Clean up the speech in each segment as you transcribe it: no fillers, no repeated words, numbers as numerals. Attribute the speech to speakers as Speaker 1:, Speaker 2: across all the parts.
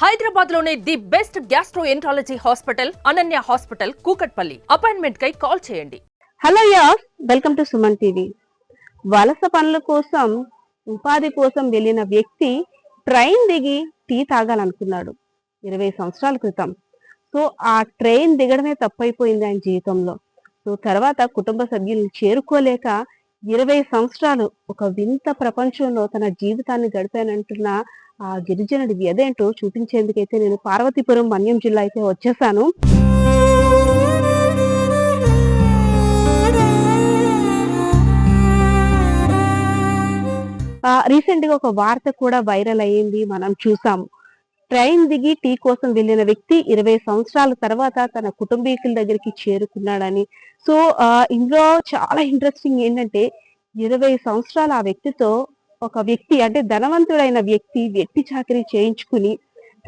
Speaker 1: హైదరాబాద్ లోనే the best gastroenterology hospital Ananya hospital Kukatpally. Appointment కై call చేయండి.
Speaker 2: Hello yes, welcome to Suman TV. వలస పనుల కోసం ఉపాధి కోసం వెళ్ళిన వ్యక్తి ట్రైన్ దిగి టీ తాగాలనుకున్నాడు 20 సంవత్సరాల క్రితం. సో ఆ ట్రైన్ దిగడమే తప్పైపోయింది ఆయన జీవితంలో. సో తర్వాత కుటుంబ సభ్యులను చేరుకోలేక 20 సంవత్సరాలు ఒక వింత ప్రపంచంలో తన జీవితాన్ని గడిపానంటున్న ఆ గిరిజనుడి వ్యధేంటో చూపించేందుకైతే నేను పార్వతీపురం మన్యం జిల్లా అయితే వచ్చేసాను. రీసెంట్ గా ఒక వార్త కూడా వైరల్ అయ్యింది, మనం చూసాము. ట్రైన్ దిగి టీ కోసం వెళ్ళిన వ్యక్తి 20 సంవత్సరాల తర్వాత తన కుటుంబీకుల దగ్గరికి చేరుకున్నాడని. సో ఇందులో చాలా ఇంట్రెస్టింగ్ ఏంటంటే 20 సంవత్సరాల ఆ వ్యక్తితో ఒక వ్యక్తి అంటే ధనవంతుడైన వ్యక్తి వెట్టి చాకరీ చేయించుకుని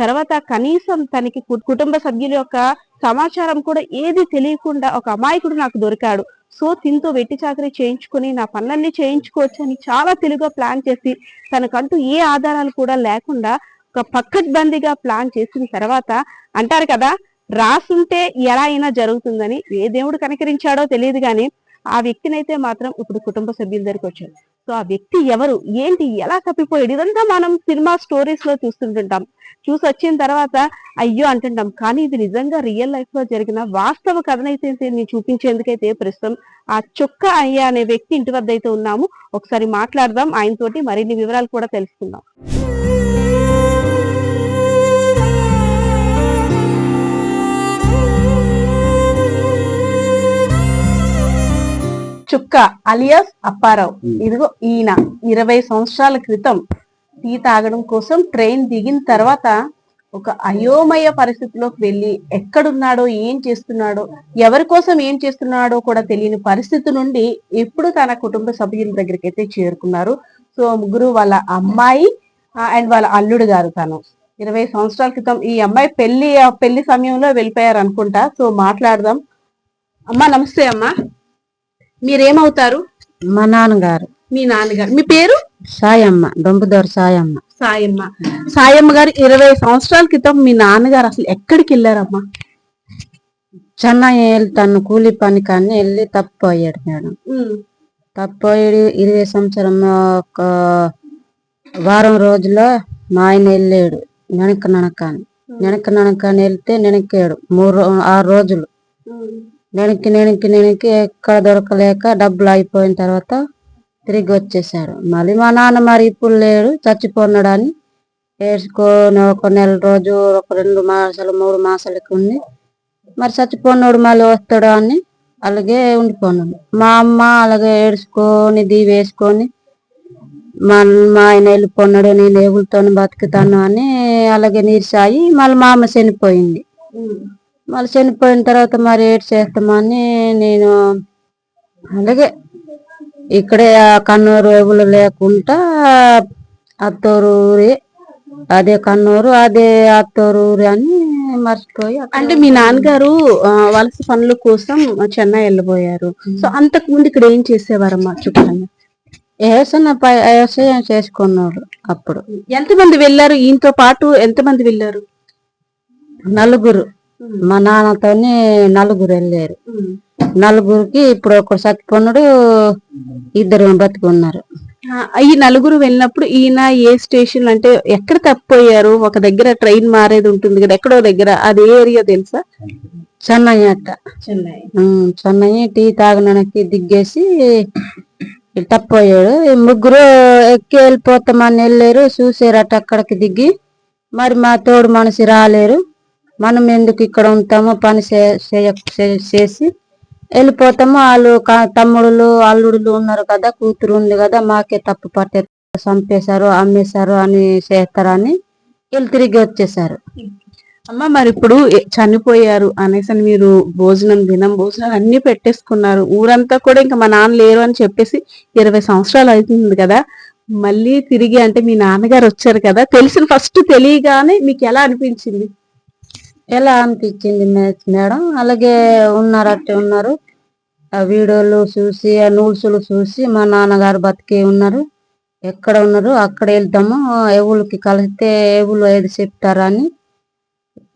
Speaker 2: తర్వాత కనీసం తనకి కుటుంబ సభ్యుల యొక్క సమాచారం కూడా ఏది తెలియకుండా ఒక అమాయకుడు నాకు దొరికాడు, సో తింతో వెట్టి చాకరీ చేయించుకుని నా పనులన్నీ చేయించుకోవచ్చు అని చాలా తెలివిగా ప్లాన్ చేసి తనకంటూ ఏ ఆధారాలు కూడా లేకుండా ఒక పక్కడ్బందీగా ప్లాన్ చేసిన తర్వాత అంటారు కదా, రాసుంటే ఎలా అయినా జరుగుతుందని. ఏ దేవుడు కనికరించాడో తెలియదు కానీ ఆ వ్యక్తినైతే మాత్రం ఇప్పుడు కుటుంబ సభ్యుల దగ్గరికి వచ్చాడు. సో ఆ వ్యక్తి ఎవరు, ఏంటి, ఎలా తప్పిపోయాడు, ఇదంతా మనం సినిమా స్టోరీస్ లో చూస్తుంటుంటాం. చూసి వచ్చిన తర్వాత అయ్యో అంటుంటాం, కానీ ఇది నిజంగా రియల్ లైఫ్ లో జరిగిన వాస్తవ కథనైతే నేను చూపించేందుకైతే ప్రస్తుతం ఆ చొక్క అయ్య అనే వ్యక్తి ఇంటి వద్ద అయితే ఉన్నాము. ఒకసారి మాట్లాడదాం ఆయనతోటి, మరిన్ని వివరాలు కూడా తెలుసుకుందాం. చుక్క అలియాస్ అప్పారావు. ఇదిగో ఈయన 20 సంవత్సరాల క్రితం టీ తాగడం కోసం ట్రైన్ దిగిన తర్వాత ఒక అయోమయ పరిస్థితిలోకి వెళ్ళి ఎక్కడున్నాడో, ఏం చేస్తున్నాడో, ఎవరి కోసం ఏం చేస్తున్నాడో కూడా తెలియని పరిస్థితి నుండి ఇప్పుడు తన కుటుంబ సభ్యుల దగ్గరికి అయితే చేరుకున్నారు. సో ముగ్గురు, వాళ్ళ అమ్మాయి అండ్ వాళ్ళ అల్లుడు గారు. తను 20 సంవత్సరాల క్రితం ఈ అమ్మాయి పెళ్లి సమయంలో వెళ్ళిపోయారు అనుకుంటా. సో మాట్లాడదాం. అమ్మా నమస్తే. అమ్మా మీరేమవుతారు?
Speaker 3: మా నాన్నగారు.
Speaker 2: మీ నాన్నగారు. మీ పేరు?
Speaker 3: సాయమ్మ, దొంపదోరు సాయమ్మ.
Speaker 2: సాయమ్మ. సాయమ్మ గారు 20 సంవత్సరాల క్రితం మీ నాన్నగారు అసలు ఎక్కడికి వెళ్ళారమ్మా?
Speaker 3: చెన్నై వెళ్తాను కూలి పని కానీ వెళ్ళి తప్పిపోయాడు మేడం. తప్పిపోయాడు 20 సంవత్సరం. ఒక వారం రోజుల్లో మా ఆయన వెళ్ళాడు ననకాని వెళ్తే నెనక్కాడు 6 రోజులు. నెనకి ఎక్కడ దొరకలేక డబ్బులు అయిపోయిన తర్వాత తిరిగి వచ్చేసాడు. మళ్ళీ మా నాన్న మరి ఇప్పుడు లేడు, చచ్చిపోన్నాడు అని వేసుకొని ఒక నెల రోజు, ఒక 2 మాసాలు 3 మాసాలకి ఉంది. మరి చచ్చిపోన్నాడు మళ్ళీ వస్తాడు అని అలాగే ఉండిపోన్నాడు. మా అమ్మ అలాగే ఏడ్చుకొని వేసుకొని మా ఆయన వెళ్ళిపోన్నాడు, నేను ఏగులతో బతుకుతాను అని అలాగే నీరుసాయి. మళ్ళీ మా అమ్మ చనిపోయింది. మళ్ళీ చనిపోయిన తర్వాత మరి ఏడు చేస్తామని నేను అలాగే ఇక్కడే కన్నూరు ఏగులు లేకుండా అత్తూరు ఊరి, అదే కన్నూరు అదే అత్తూరు ఊరి అని మర్చిపోయి.
Speaker 2: అంటే మీ నాన్నగారు వలస పనుల కోసం చెన్నై వెళ్ళిపోయారు. సో అంతకు ముందు ఇక్కడ ఏం చేసేవారమ్మా? చుట్టూ
Speaker 3: వ్యవసాయం చేసుకున్నాడు. అప్పుడు
Speaker 2: ఎంతమంది వెళ్ళారు? ఈయనతో పాటు ఎంతమంది వెళ్ళారు?
Speaker 3: నలుగురు. మా నాన్నతోని 4 వెళ్ళారు. 4కి ఇప్పుడు ఒకడు చచ్చిపోన్నాడు, 2 బతుకున్నారు.
Speaker 2: ఈ 4 వెళ్ళినప్పుడు ఈయన ఏ స్టేషన్ అంటే ఎక్కడ తప్పిపోయారు? ఒక దగ్గర ట్రైన్ మారేది ఉంటుంది కదా, ఎక్కడో దగ్గర, అది ఏ ఏరియా తెలుసా?
Speaker 3: చెన్నై అట్ట. చెన్నై టీ తాగడానికి దిగ్గేసి తప్పిపోయాడు. 3 ఎక్కి వెళ్ళిపోతామని వెళ్ళారు, చూసారట అక్కడికి దిగి. మరి మా తోడు మనిషి రాలేరు, మనం ఎందుకు ఇక్కడ ఉంటామో పని చేసి వెళ్ళిపోతాము. వాళ్ళు తమ్ముడులు అల్లుడులు ఉన్నారు కదా, కూతురు ఉంది కదా, మాకే తప్పు పట్టే చంపేశారు అమ్మేశారు అని చేస్తారని వీళ్ళు తిరిగి వచ్చేసారు.
Speaker 2: అమ్మ మరి ఇప్పుడు చనిపోయారు అనేసి మీరు భోజనం అన్ని పెట్టేసుకున్నారు. ఊరంతా కూడా ఇంకా మా నాన్న లేరు అని చెప్పేసి 20 సంవత్సరాలు అవుతుంది కదా, మళ్ళీ తిరిగి అంటే మీ నాన్నగారు వచ్చారు కదా, ఫస్ట్ తెలియగానే మీకు ఎలా అనిపించింది?
Speaker 3: ఎలా అనిపించింది మేడం? అలాగే ఉన్నారు. ఆ వీడియోలు చూసి, ఆ న్యూస్లు చూసి మా నాన్నగారు బతికే ఉన్నారు, ఎక్కడ ఉన్నారు అక్కడ వెళ్తాము, ఎవరికి కలిస్తే ఎవరు ఏది చెప్తారని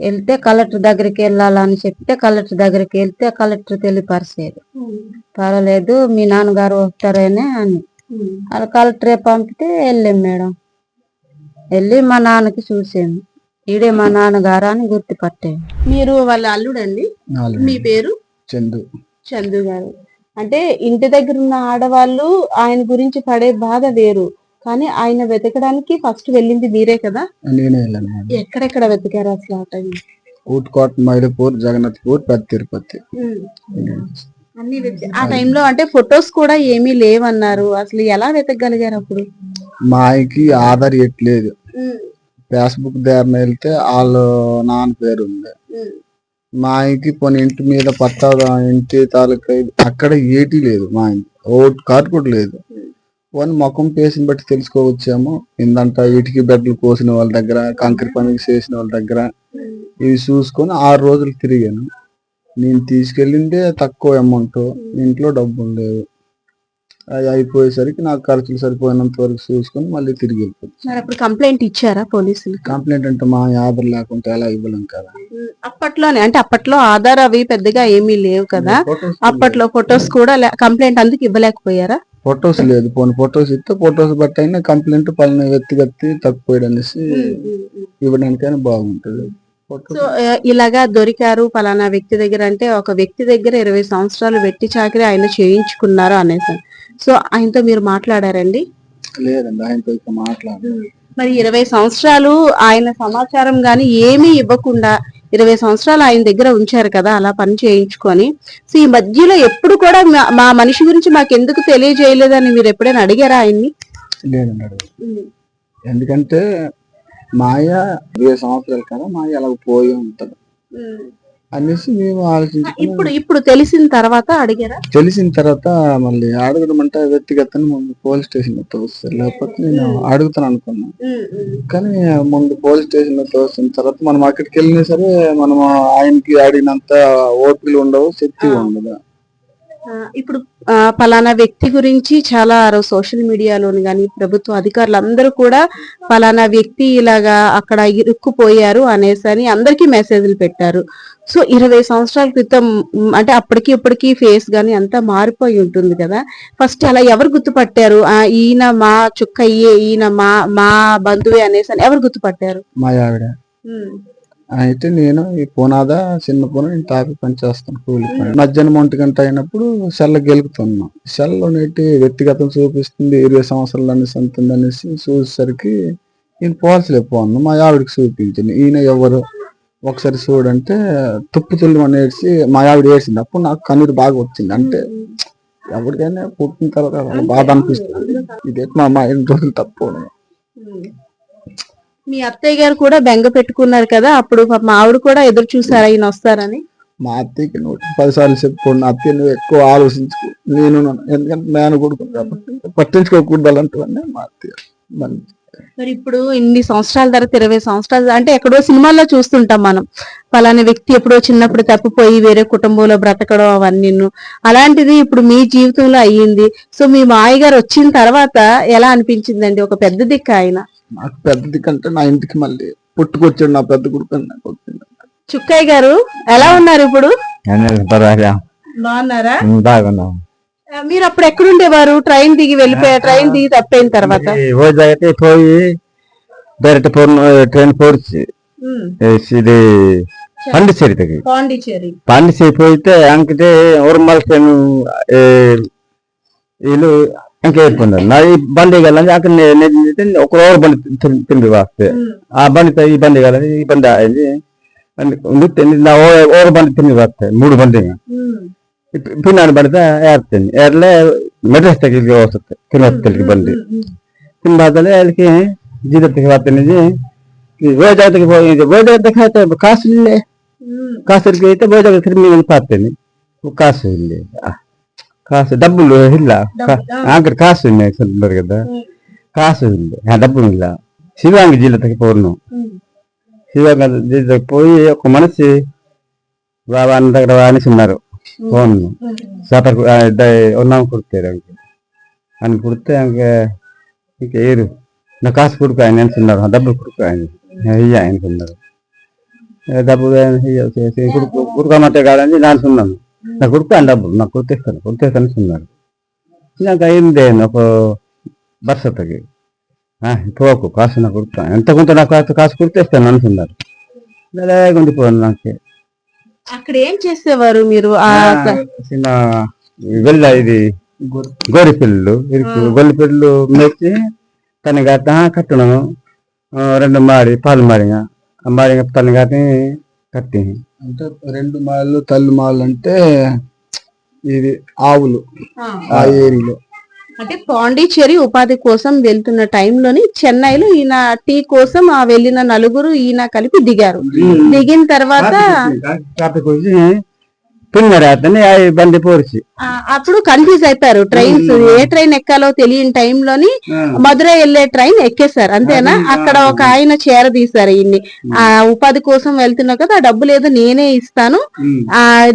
Speaker 3: వెళ్తే కలెక్టర్ దగ్గరికి వెళ్ళాలని చెప్తే కలెక్టర్ దగ్గరికి వెళ్తే కలెక్టర్ తెలియపరిచేది. పర్వాలేదు మీ నాన్నగారు వస్తారని అని అలా కలెక్టరే పంపితే వెళ్ళాం మేడం. వెళ్ళి మా నాన్నకి చూసాము, ఈడే మా నాన్నగారు అని గుర్తుపట్టాము.
Speaker 2: మీరు వాళ్ళ అల్లుడండి? మీ పేరు?
Speaker 4: చందు.
Speaker 2: చందు గారు. అంటే ఇంటి దగ్గర ఉన్న ఆడవాళ్ళు ఆయన గురించి పడే బాధ వేరు, కానీ ఆయన వెతకడానికి ఫస్ట్ వెళ్ళింది మీరే కదా?
Speaker 4: నేనే వెళ్ళాను మేడం.
Speaker 2: ఎక్కడెక్కడ వెతికారు అసలు ఆ టైం?
Speaker 4: ఊట్కోట్, మైలపూర్, జగన్నాథ్పూర్, పెద్ద తిరుపతి.
Speaker 2: అన్ని ఆ టైంలో అంటే ఫొటోస్ కూడా ఏమీ లేవన్నారు. అసలు ఎలా వెతకగలిగారు అప్పుడు?
Speaker 4: మా ఆయనకి ఆధార్ ఎట్లేదు. ఫేస్బుక్ దారిన వెళ్తే వాళ్ళ నాన్న పేరు ఉంది. మా ఆయనకి కొన్ని ఇంటి మీద పట్టా, ఇంటి తాలూకా అక్కడ ఏటీ లేదు. మా ఆయన ఓటు కార్డు కూడా లేదు. పోనీ ముఖం పేసిన బట్టి తెలుసుకోవచ్చేమో. ఏందంట ఇటుకి బెడ్లు కోసిన వాళ్ళ దగ్గర, కంకర పని చేసిన వాళ్ళ దగ్గర ఇవి చూసుకొని 6 రోజులు తిరిగాను. నేను తీసుకెళ్ళిందే తక్కువ అమౌంట్, ఇంట్లో డబ్బులు లేవు. అది అయిపోయేసరికి నాకు ఖర్చులు సరిపోయినంత వరకు చూసుకొని మళ్ళీ తిరిగి వెళ్ళిపోతుంది.
Speaker 2: మరి అప్పుడు కంప్లైంట్ ఇచ్చారా పోలీసులు?
Speaker 4: కంప్లైంట్ అంటే మా ఆధార్ లేకుంటే ఎలా ఇవ్వలేం కదా.
Speaker 2: అప్పట్లోనే అంటే అప్పట్లో ఆధార్ అవి పెద్దగా ఏమీ లేవు కదా, అప్పట్లో ఫొటోస్ కూడా కంప్లైంట్ అందుకు ఇవ్వలేకపోయారా?
Speaker 4: ఫొటోస్ లేదు. పోనీ ఫొటోస్ ఇస్తే ఫొటోస్ బట్టి అయినా కంప్లైంట్ పలానా వ్యక్తి తక్కువ అనేసి ఇవ్వడానికైనా బాగుంటది.
Speaker 2: సో ఇలాగా దొరికారు పలానా వ్యక్తి దగ్గర అంటే, ఒక వ్యక్తి దగ్గర 20 సంవత్సరాలు వెట్టి చాకరీ ఆయన చేయించుకున్నారు అనేసి. సో ఆయనతో మీరు మాట్లాడారండి?
Speaker 4: లేదండి, ఆయనతో ఇక మాట్లాడారు.
Speaker 2: మరి 20 సంవత్సరాలు ఆయన సమాచారం గాని ఏమీ ఇవ్వకుండా 20 సంవత్సరాలు ఆయన దగ్గర ఉంచారు కదా అలా పని చేయించుకొని. సో ఈ మధ్యలో ఎప్పుడు కూడా మా మనిషి గురించి మాకు ఎందుకు తెలియజేయలేదని మీరు ఎప్పుడైనా అడిగారా ఆయన్ని?
Speaker 4: లేదండి, అడగలేదు. ఎందుకంటే మాయ 20 సంవత్సరాలు కదా, మాయ అలా పోయి ఉంటది అనేసి మేము ఆలోచించుకున్నాం.
Speaker 2: ఇప్పుడు తెలిసిన తర్వాత అడిగారా?
Speaker 4: తెలిసిన తర్వాత మళ్ళీ అడగడం అంటే వ్యక్తిగతంగా ముందు పోలీస్ స్టేషన్ లో తోస్తారు, లేకపోతే నేను అడుగుతాను అనుకున్నాను. కానీ ముందు పోలీస్ స్టేషన్ లో తోసిన తర్వాత మనం అక్కడికి వెళ్ళినా సరే మనం ఆయనకి అడిగినంత ఓపికలు ఉండవు, శక్తి ఉండదు.
Speaker 2: ఇప్పుడు పలానా వ్యక్తి గురించి చాలా సోషల్ మీడియాలోని కానీ ప్రభుత్వ అధికారులు అందరూ కూడా పలానా వ్యక్తి ఇలాగా అక్కడ ఇరుక్కుపోయారు అనేసి అని అందరికీ మెసేజ్లు పెట్టారు. సో 20 సంవత్సరాల క్రితం అంటే అప్పటికి ఇప్పటికీ ఫేస్ గానీ అంతా మారిపోయి ఉంటుంది కదా. ఫస్ట్ అలా ఎవరు గుర్తుపట్టారు? ఈయన మా చుక్కయ్యే, ఈయన మా బంధువే అనేసి అని ఎవరు గుర్తుపట్టారు?
Speaker 4: మా ఆవిడ. అయితే నేను ఈ పునాద చిన్న పున తాపి పని చేస్తాను, కూలి పని. మధ్యాహ్నం 1 గంట అయినప్పుడు సెల్ల గెలుకుతున్నా. సెల్లో నెట్టి వ్యక్తిగతం చూపిస్తుంది 20 సంవత్సరాలు అనేసి అంతుంది అనేసి చూసేసరికి ఈయన పోల్చలేకపోను. మా ఆవిడకి చూపించింది. ఈయన ఎవరు ఒకసారి చూడంటే తుప్పు తుల్లు అని ఏడ్చి మా ఆవిడ ఏడ్చింది. అప్పుడు నాకు కన్నీరు బాగా వచ్చింది. అంటే ఎవరికైనా పుట్టిన తర్వాత బాధ అనిపిస్తుంది. ఇదే మా అమ్మ 2 రోజులు తప్పు.
Speaker 2: మీ అత్తయ్య గారు కూడా బెంగ పెట్టుకున్నారు కదా అప్పుడు, మా ఆవిడ కూడా ఎదురు చూసారా ఈయన వస్తారని?
Speaker 4: మా అత్తయ్యకి 10 సార్లు చెప్పుకోండి, అత్తయ్య నువ్వు ఎక్కువ ఆలోచించుకో, నేను ఎందుకంటే నేను కొడుకుని కాబట్టి పట్టించుకోకూడదు అలాంటివన్నీ మా అత్తయ్య.
Speaker 2: మరి ఇప్పుడు ఇన్ని సంవత్సరాల తర్వాత 20 సంవత్సరాలు అంటే ఎక్కడో సినిమాల్లో చూస్తుంటాం మనం, పలానా వ్యక్తి ఎప్పుడో చిన్నప్పుడు తప్పిపోయి వేరే కుటుంబంలో బ్రతకడం అవన్నీ. అలాంటిది ఇప్పుడు మీ జీవితంలో అయ్యింది. సో మీ మాయ గారు వచ్చిన తర్వాత ఎలా అనిపించిందండి? ఒక పెద్ద దిక్కు ఆయన.
Speaker 4: నాకు పెద్ద దిక్కు అంటే నా ఇంటికి మళ్ళీ పుట్టుకొచ్చాడు నా పెద్ద కొడుకు.
Speaker 2: చుక్కయ్య గారు ఎలా ఉన్నారు ఇప్పుడు? బాగున్నారా?
Speaker 3: బాగున్నాం.
Speaker 2: మీరు అప్పుడు ఎక్కడుండేవారు? ట్రైన్ దిగి వెళ్ళిపోయారు, ట్రైన్ దిగి తప్పైన తర్వాత
Speaker 3: పోయి డైరెక్ట్ ట్రైన్ పోర్చి ఇది పాండిచేరి పోయితే అంకితే ఊర్మల్ ట్రైన్ వీళ్ళు ఇంకా ఏర్పడినారు. నా ఈ బండి వెళ్ళాలి అక్కడ ఒక ఓవర్ బండి తిరిగి వస్తే ఆ బండితో ఈ బండి వెళ్ళాలి, ఈ బండి అయింది ఓవర్ బండి తిరిగి వస్తాయి 3 బండి. పిన్నాడు పడితే ఏరుతుంది, ఏర్లే మెడ్రస్ దగ్గరికి వస్తుంది తిరుపతికి బండి. తిరుపతిలో వాళ్ళకి జీవితకి వస్తుంది. వైజాగ్కి పోయింది, వైజాగ్ అయితే కాసులే కాసులకి అయితే వైజాగ్ తిరిగి వెళ్ళిపోతుంది. కాసు డబ్బులు ಇಲ್ಲ అక్కడ కాసు ఉన్నాయి కదా, కాసు డబ్బులు ಇಲ್ಲ. శివాంగి జిల్లాకి పోను, శివాంగి జిల్లాకి పోయి ఒక మనిషి బాబా అన్న దగ్గర అనేసి ఉన్నారు. ఫోన్ ஒன்னாம் கொடுத்தாரு అని கொடுத்து அங்கே ஏறு நான் காசு கொடுக்க ఆయన சொன்னாరు, డబ్బులు கொடுக்க ఆయన అయ్యా ఆయన சொன்னாరు.
Speaker 5: డబ్బు కుడుకోమంటే కాదని నేను ఉన్నాను. నాకు కుడుతాను డబ్బు, నాకు కుర్తిస్తాను ఉన్నాడు. నాకు అయింది ఒక భర్తకి పోకు కాసు నాకు కుడుతాను, ఎంత కొంత నాకు కాసు కుర్తిస్తాను అనుకున్నారు. ఉండిపోయాను. నాకు
Speaker 2: అక్కడ ఏం చేసేవారు మీరు?
Speaker 5: చిన్న వెళ్ళ ఇది గోరి పిల్లలు గొల్లి పిల్లలు మెచ్చి తన గాత కట్టడం 2 మాడి పాలు మాడిగా తన గాని కట్టి
Speaker 4: అంటే 2 మాళ్ళు తల్లి మాళ్ళు అంటే ఇది ఆవులు ఆ ఏరియాలో.
Speaker 2: అంటే పాండిచ్చేరి ఉపాధి కోసం వెళ్తున్న టైంలోని చెన్నైలో ఈయన టీ కోసం వెళ్ళిన నలుగురు ఈయన కలిపి దిగారు. దిగిన తర్వాత
Speaker 5: పిన్నరాతని బండి పోర్చి
Speaker 2: అప్పుడు కన్ఫ్యూజ్ అయిపోయారు. ట్రైన్స్ ఏ ట్రైన్ ఎక్కాలో తెలియని టైంలోని మధురై వెళ్లే ట్రైన్ ఎక్కేశారు. అంతేనా? అక్కడ ఒక ఆయన చేరదీశారు ఈయన్ని. ఆ ఉపాధి కోసం వెళ్తున్నావు కదా, ఆ డబ్బు లేదు నేనే ఇస్తాను,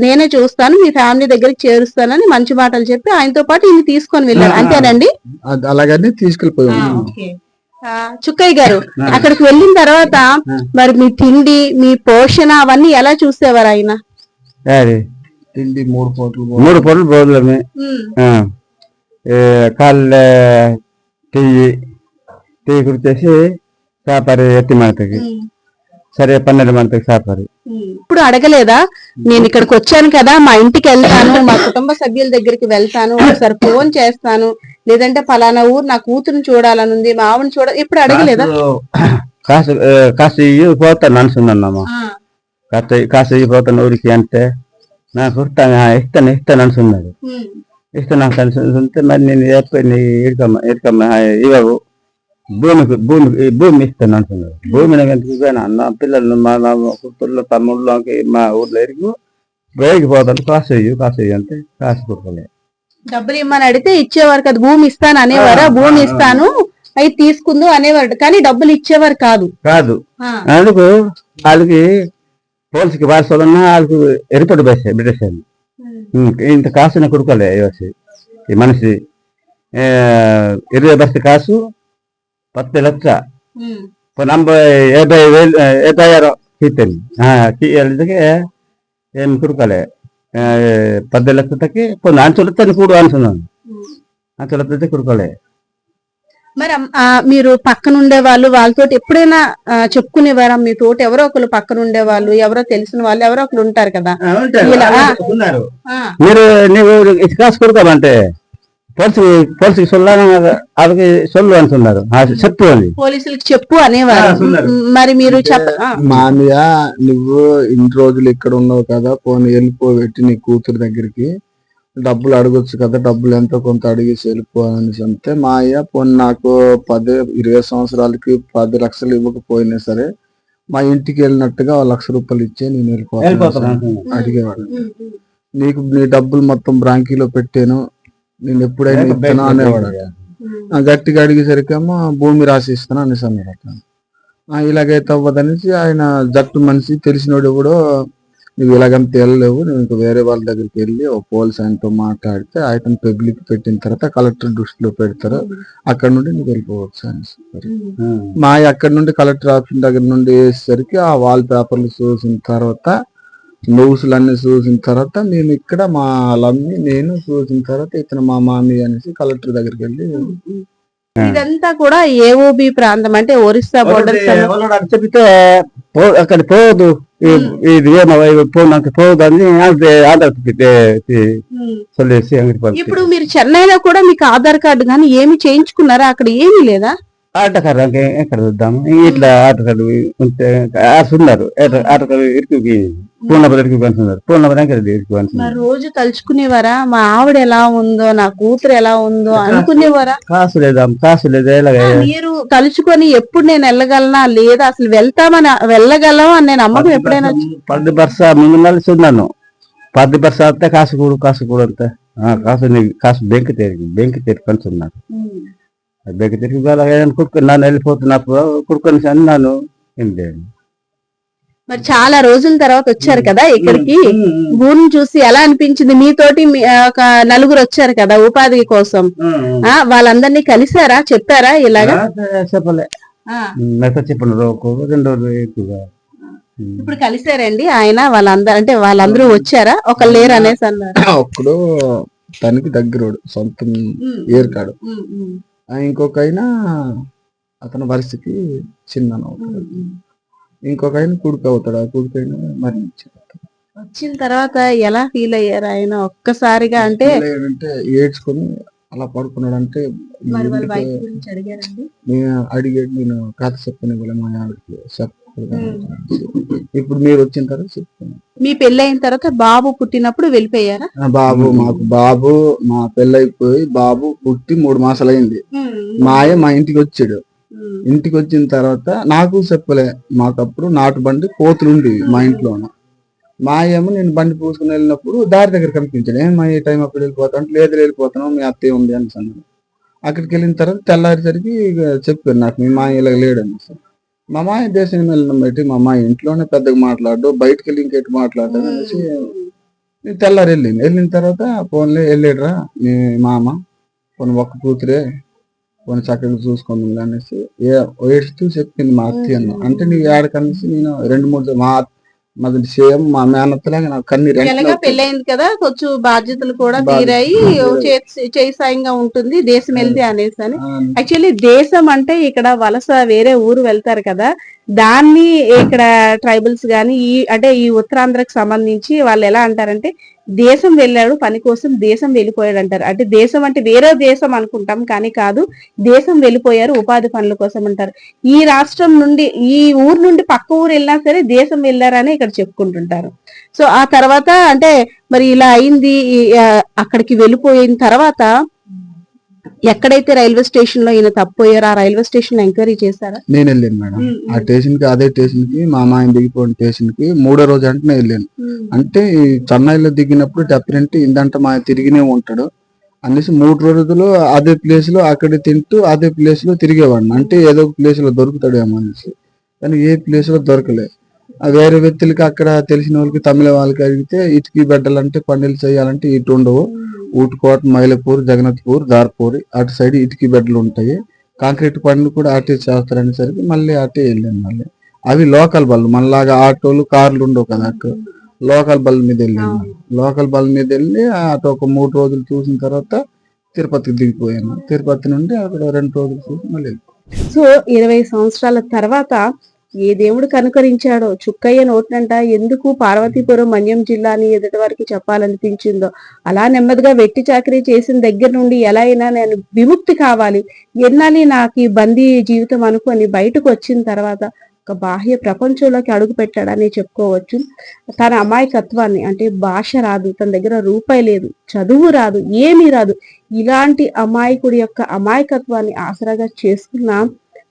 Speaker 2: నేనే చూస్తాను, మీ ఫ్యామిలీ దగ్గరికి చేరుస్తానని మంచి మాటలు చెప్పి ఆయనతో పాటు ఈయన తీసుకొని వెళ్ళారు. అంతేనండి?
Speaker 4: అలాగని తీసుకెళ్ళిపోయాం.
Speaker 2: చుక్కయ్య గారు, అక్కడికి వెళ్ళిన తర్వాత మరి మీ తిండి, మీ పోషణ అవన్నీ ఎలా చూసేవారు ఆయన?
Speaker 4: తిండి 3 పూటలు
Speaker 5: భోజనమే. కాళ్ళ టీ కుడిచేసి సాపారి ఎత్తి మనతకి సరే 12 మందికి సాపారి.
Speaker 2: ఇప్పుడు అడగలేదా, నేను ఇక్కడికి వచ్చాను కదా, మా ఇంటికి వెళ్తాను, మా కుటుంబ సభ్యుల దగ్గరికి వెళ్తాను, ఒకసారి ఫోన్ చేస్తాను, లేదంటే పలానా ఊరు నా కూతురుని చూడాలని ఉంది, మా ఆవిడని ఇప్పుడు అడగలేదా?
Speaker 5: కాసు పోతాను అనుకున్నామ్మా, కాసు పోతాను ఊరికి అంటే నాకు ఇస్తాను అనుకున్నాడు. ఇస్తాను అనుకుంటే మరి నేను ఇడకమ్మ ఇవ్వవు, భూమి ఇస్తాను అనుకున్నాడు. భూమిని అన్న పిల్లలు మా కూతుర్లు తమ్ముళ్ళకి మా ఊర్లో ఎరిగి బయటికి పోతాను, కాసు అంటే కాసు కుక్కలే.
Speaker 2: డబ్బులు ఇమ్మని అడిగితే ఇచ్చేవారు కదా, భూమి ఇస్తాను అనేవారు, భూమి ఇస్తాను అవి తీసుకుందు అనేవారు, కానీ డబ్బులు ఇచ్చేవారు కాదు.
Speaker 5: అందుకు వాళ్ళకి పోలీసుకి వారసులన్నా వాళ్ళకి ఎరిపడి పెట్టేసాను. ఇంత కాసున కొడుకోలే ఈ మనిషి 20 బస్సు కాసు 10 లక్ష 70,000 కీర్తని ఏం కొడుకోలే 10 లక్షలకి కొన్ని అంచులతో కూడా అనుకున్నాను, అంచులతో కొడుకోలే.
Speaker 2: మరి మీరు పక్కన ఉండే వాళ్ళు వాళ్ళతో ఎప్పుడైనా చెప్పుకునేవారా? మీ తోటి ఎవరో ఒకరు పక్కన ఉండే వాళ్ళు, ఎవరో తెలిసిన వాళ్ళు ఎవరో ఒకరు ఉంటారు కదా,
Speaker 5: మీరు నీవు కాసు కొడుకోమంటే పోలీసుకి వాళ్ళకి సొల్లు అంటున్నారు, చెప్పు అని
Speaker 2: పోలీసులకి చెప్పు అనేవారు. మరి మీరు
Speaker 4: మామయ్య నువ్వు ఇన్ని రోజులు ఇక్కడ ఉన్నావు కదా, పోనీ వెళ్ళిపోబెట్టి నీ కూతురు దగ్గరికి డబ్బులు అడగొచ్చు కదా, డబ్బులు ఎంతో కొంత అడిగేసి వెళ్ళిపోవాలని అంటే మా అయ్య పోనీ నాకు 10-20 సంవత్సరాలకి 10 లక్షలు ఇవ్వకపోయినా సరే మా ఇంటికి వెళ్ళినట్టుగా 1,00,000 రూపాయలు ఇచ్చే నేను వెళ్ళిపోతాను అడిగేవాడు. నీకు నీ డబ్బులు మొత్తం బ్రాంకీలో పెట్టాను, నేను ఎప్పుడైనా ఇస్తాను అనేవాడు. గట్టిగా అడిగేసరికేమో భూమి రాసి ఇస్తాను అనేసి అన్నాడు. ఇలాగైతే అవ్వదనేసి ఆయన జట్టు మనిషి తెలిసినోడు కూడా నువ్వు ఇలాగంతా వెళ్ళలేవు, నువ్వు ఇంకా వేరే వాళ్ళ దగ్గరికి వెళ్ళి ఒక పోలీస్ ఆయనతో మాట్లాడితే ఆయన పబ్లిక్ పెట్టిన తర్వాత కలెక్టర్ దృష్టిలో పెడతారు, అక్కడ నుండి నువ్వు వెళ్ళిపోవచ్చు అనేసి. మా అక్కడ నుండి కలెక్టర్ ఆఫీస్ దగ్గర నుండి వేసేసరికి ఆ వాల్ పేపర్లు చూసిన తర్వాత న్యూస్లు అన్ని చూసిన తర్వాత మేము ఇక్కడ మా లమ్మి నేను చూసిన తర్వాత ఇతను మా మామి అనేసి కలెక్టర్ దగ్గరికి వెళ్ళి
Speaker 2: ఇదంతా కూడా ఏఓబి ప్రాంతం అంటే ఒరిస్సా బోర్డర్
Speaker 5: చెప్తే అక్కడ పోదు, ఇది నాకు పోదు అని
Speaker 2: ఇప్పుడు మీరు చెన్నైలో కూడా మీకు ఆధార్ కార్డు కానీ ఏమి చేయించుకున్నారా? అక్కడ ఏమీ లేదా?
Speaker 5: ఆటో కార్డు ఎక్కడ చూద్దాము, ఇట్లా ఆటో కార్డు ఉంటే ఉన్నారు, ఆటో కార్డు ఇరికి
Speaker 2: రోజు తలుచుకునేవారా మా ఆవిడ ఎలా ఉందో, నా కూతురు ఎలా ఉందో అనుకునేవారా?
Speaker 5: కాసు లేదా
Speaker 2: మీరు తలుచుకొని ఎప్పుడు నేను వెళ్ళగలనా లేదా అసలు వెళ్ళగలం అని నేను నమ్మకం ఎప్పుడైనా
Speaker 5: 10 బర్స ముందు నెల చూన్నాను, 10 బర్స అయితే కాసు కూడా అంతే కాసు బెంకి తెరి పంచున్నారు. బెంకి తెరికి కుడుకున్నాను, వెళ్ళిపోతున్నప్పుడు కుడుకొని అన్నాను. ఏం లేదు.
Speaker 2: మరి చాలా రోజుల తర్వాత వచ్చారు కదా ఇక్కడికి, భూమిని చూసి ఎలా అనిపించింది? మీతోటి ఒక 4 వచ్చారు కదా ఉపాధి కోసం, వాళ్ళందరినీ కలిసారా? చెప్పారా ఇలాగా?
Speaker 5: చెప్పలే, చెప్పండి 2 రోజులు ఎక్కువగా
Speaker 2: ఇప్పుడు కలిసారండి ఆయన వాళ్ళందరూ, అంటే వాళ్ళందరూ వచ్చారా? ఒక లేరు అనేసి అన్నారు.
Speaker 4: ఒక్కడు తనకి దగ్గరోడు, సొంతం ఏరుకాడు. ఇంకొక అయినా అతని వరుసకి చిన్న ఇంకొక ఆయన కొడుకు అవుతాడు. ఆ కొడుకు అయినా మరణించాడు.
Speaker 2: వచ్చిన తర్వాత ఎలా ఫీల్ అయ్యారు ఆయన ఒక్కసారిగా? అంటే
Speaker 4: ఏడ్చుకొని అలా పడుకున్నాడు. అంటే
Speaker 2: మరి వాళ్ళ వైఫ్ గురించి అడిగారండి?
Speaker 4: నేను అడిగాడు, నేను కథ చెప్పని మా ఆవిడకి ఇప్పుడు మీరు వచ్చిన తర్వాత చెప్తాను.
Speaker 2: మీ పెళ్లి అయిన తర్వాత బాబు పుట్టినప్పుడు వెళ్ళిపోయారా?
Speaker 4: బాబు మా పెళ్ళైపోయి బాబు పుట్టి 3 మాసాలు అయింది. మా ఇంటికి వచ్చాడు. ఇంటికి వచ్చిన తర్వాత నాకు చెప్పలే. మాకప్పుడు నాటు బండి కోతులు ఉండేవి మా ఇంట్లోనే. మా ఏమో నేను బండి పూసుకుని వెళ్ళినప్పుడు దారి దగ్గర కనిపించాడు. మా ఏ టైం అప్పుడు వెళ్ళిపోతా అంటే లేదు వెళ్ళిపోతాను, మీ అత్తయ్య ఉంది అని అన్నాడు. అక్కడికి వెళ్ళిన తర్వాత తెల్లారేసరికి చెప్పారు నాకు, మీ మా ఇలా లేడని. మా మాయ దేశం వెళ్ళిన బట్టి మా మాయ ఇంట్లోనే పెద్దగా మాట్లాడు, బయటకు వెళ్ళి ఇంకెటు మాట్లాడతాను అనేసి నేను తెల్లారి వెళ్ళిన తర్వాత ఫోన్లే వెళ్ళాడురా మీ మామ, కొన్ని ఒక్క కూతురే, కొన్ని చక్కగా చూసుకుందాం అనేసి ఏడుస్తూ చెప్పింది మా అత్తయ్య అన్న. అంటే నీవు ఏడకనేసి నేను 2-3 మాది సేమ్ మా మేనత్తలాగా నాకు కన్నీరు.
Speaker 2: పెళ్ళైంది కదా, కొంచెం బాధ్యతలు కూడా తీరాయి, చేయి సాయంగా ఉంటుంది దేశం వెళ్తే అనేసి అని. యాక్చువల్లీ దేశం అంటే ఇక్కడ వలస వేరే ఊరు వెళ్తారు కదా, దాన్ని ఇక్కడ ట్రైబల్స్ గాని అంటే ఈ ఉత్తరాంధ్రకు సంబంధించి వాళ్ళు ఎలా అంటారంటే దేశం వెళ్ళాడు పని కోసం, దేశం వెళ్ళిపోయాడు అంటారు. అంటే దేశం అంటే వేరే దేశం అనుకుంటాం కానీ కాదు, దేశం వెళ్ళిపోయారు ఉపాధి పనుల కోసం అంటారు. ఈ రాష్ట్రం నుండి ఈ ఊరు నుండి పక్క ఊరు వెళ్ళినా సరే దేశం వెళ్ళారని ఇక్కడ చెప్పుకుంటుంటారు. సో ఆ తర్వాత అంటే మరి ఇలా అయింది. అక్కడికి వెళ్ళిపోయిన తర్వాత ఎక్కడైతే రైల్వే స్టేషన్ లో ఈయన తప్పిపోయారో ఆ రైల్వే స్టేషన్ లో ఎంక్వైరీ చేశారా?
Speaker 4: నేను వెళ్ళాను మేడం. ఆ స్టేషన్ కి, అదే స్టేషన్ కి, మా మాయ దిగిపోయిన స్టేషన్ కి 3వ రోజు అంటే నేను వెళ్ళాను. అంటే చెన్నైలో దిగినప్పుడు చెప్పినట్టు ఇందంటే మా తిరిగినే ఉంటాడు అనేసి 3 రోజులు అదే ప్లేస్ లో అక్కడ తింటూ అదే ప్లేస్ లో తిరిగేవాడిని. అంటే ఏదో ఒక ప్లేస్ లో దొరుకుతాడేమో అనేసి, కానీ ఏ ప్లేస్ లో దొరకలే. వేరే వ్యక్తులకి అక్కడ తెలిసిన వాళ్ళకి, తమిళ వాళ్ళకి అడిగితే ఇటుకి బెడ్డలంటే పనులు చేయాలంటే ఇటు ఉండవు, ఊటుకోట, మైలపూర్, జగన్నాథ్పూర్, దార్పూర్ అటు సైడ్ ఇటుకి బెడ్డలు ఉంటాయి, కాంక్రీట్ పనులు కూడా అటే చేస్తారనేసరికి మళ్ళీ అటే వెళ్ళాను. మళ్ళీ అవి లోకల్ బళ్ళు, మనలాగా ఆటోలు కార్లు ఉండవు కదా, అటు లోకల్ బళ్ళ మీద వెళ్ళాను. లోకల్ బళ్ళ మీద వెళ్ళి అటు ఒక 3 రోజులు చూసిన తర్వాత తిరుపతికి దిగిపోయాను. తిరుపతి నుండి అక్కడ 2 రోజులు చూసి మళ్ళీ.
Speaker 2: సో 20 సంవత్సరాల తర్వాత ఏ దేవుడు కనుకరించాడో చుక్కయ్య నోట్నంట ఎందుకు పార్వతీపురం మన్యం జిల్లా అని ఎదుటి వారికి చెప్పాలనిపించిందో, అలా నెమ్మదిగా వెట్టి చాకరీ చేసిన దగ్గర నుండి ఎలా అయినా నేను విముక్తి కావాలి, ఎన్నాలి నాకు ఈ బందీ జీవితం అనుకొని బయటకు వచ్చిన తర్వాత ఒక బాహ్య ప్రపంచంలోకి అడుగు పెట్టాడని చెప్పుకోవచ్చు. తన అమాయకత్వాన్ని, అంటే భాష రాదు, తన దగ్గర రూపాయి లేదు, చదువు రాదు, ఏమీ రాదు, ఇలాంటి అమాయకుడి యొక్క అమాయకత్వాన్ని ఆసరాగా చేసుకున్న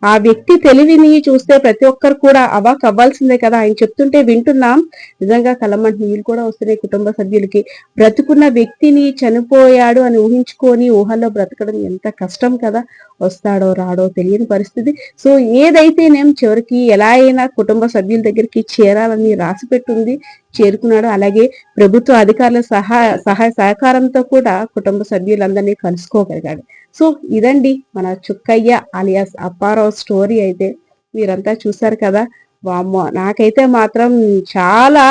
Speaker 2: ఆ వ్యక్తి తెలివిని చూస్తే ప్రతి ఒక్కరు కూడా అవాక్ అవ్వాల్సిందే కదా. ఆయన చెప్తుంటే వింటున్నాం, నిజంగా కలమంటి నీళ్ళు కూడా వస్తున్నాయి కుటుంబ సభ్యులకి. బ్రతుకున్న వ్యక్తిని చనిపోయాడు అని ఊహించుకొని ఊహల్లో బ్రతకడం ఎంత కష్టం కదా. వస్తాడో రాడో తెలియని పరిస్థితి. సో ఏదైతేనేం చివరికి ఎలా అయినా కుటుంబ సభ్యుల దగ్గరికి చేరాలని రాసి పెట్టుంది, చేరుకున్నాడు. అలాగే ప్రభుత్వ అధికారుల సహాయ సహకారంతో కూడా కుటుంబ సభ్యులందరినీ కలుసుకోగలిగాడు. సో ఇదండి మన చుక్కయ్య అలియాస్ అప్పారావు స్టోరీ. అయితే మీరంతా చూసారు కదా. వామ్మో, నాకైతే మాత్రం చాలా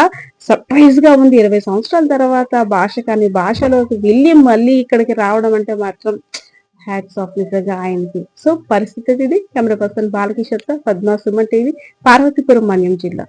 Speaker 2: సర్ప్రైజ్ గా ఉంది. 20 సంవత్సరాల తర్వాత భాషలోకి వెళ్ళి మళ్ళీ ఇక్కడికి రావడం అంటే మాత్రం హ్యాట్స్ ఆఫ్ నిజంగా ఆయనకి. సో పరిస్థితి ఇది. Camera person Balakishore, Padma, Suman TV, Parvathipuram Manyam జిల్లా.